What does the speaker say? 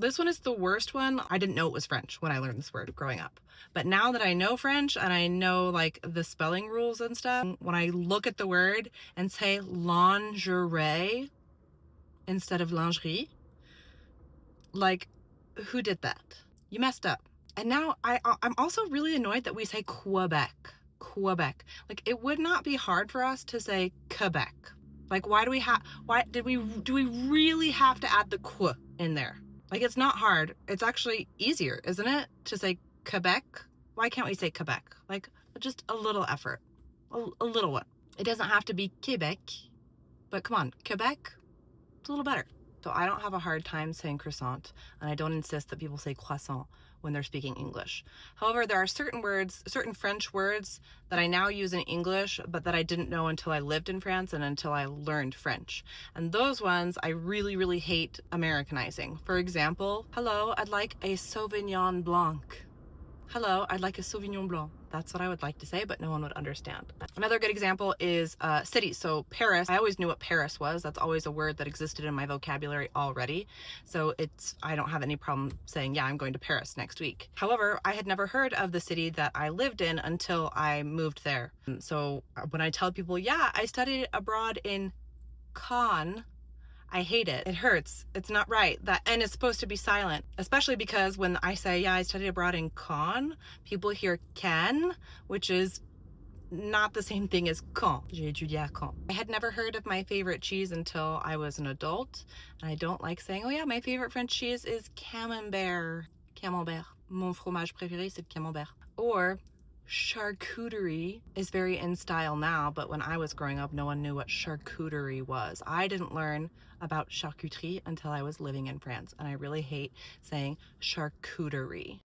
this one is the worst one. I didn't know it was French when I learned this word growing up. But now that I know French and I know like the spelling rules and stuff, when I look at the word and say lingerie instead of lingerie, like, who did that? You messed up. And now I'm also really annoyed that we say Quebec. Quebec. Like, it would not be hard for us to say Quebec. Like, why do we really have to add the qu in there? Like, it's not hard. It's actually easier, isn't it, to say Quebec? Why can't we say Quebec? Like, just a little effort. A little one. It doesn't have to be Quebec, but come on, Quebec, it's a little better. So I don't have a hard time saying croissant, and I don't insist that people say croissant when they're speaking English. However, there are certain words, certain French words that I now use in English, but that I didn't know until I lived in France and until I learned French. And those ones I really, really hate Americanizing. For example, hello, I'd like a Sauvignon Blanc. Hello, I'd like a Sauvignon Blanc. That's what I would like to say, but no one would understand. Another good example is city. So Paris, I always knew what Paris was. That's always a word that existed in my vocabulary already. So I don't have any problem saying, yeah, I'm going to Paris next week. However, I had never heard of the city that I lived in until I moved there. So when I tell people, yeah, I studied abroad in Cannes, I hate it. It hurts. It's not right. And it's supposed to be silent, especially because when I say, yeah, I studied abroad in Cannes, people hear Cannes, which is not the same thing as Caen. J'ai étudié à Caen. I had never heard of my favorite cheese until I was an adult, and I don't like saying, oh yeah, my favorite French cheese is Camembert. Camembert. Mon fromage préféré, c'est Camembert. Or charcuterie is very in style now, but when I was growing up, no one knew what charcuterie was. I didn't learn about charcuterie until I was living in France, and I really hate saying charcuterie.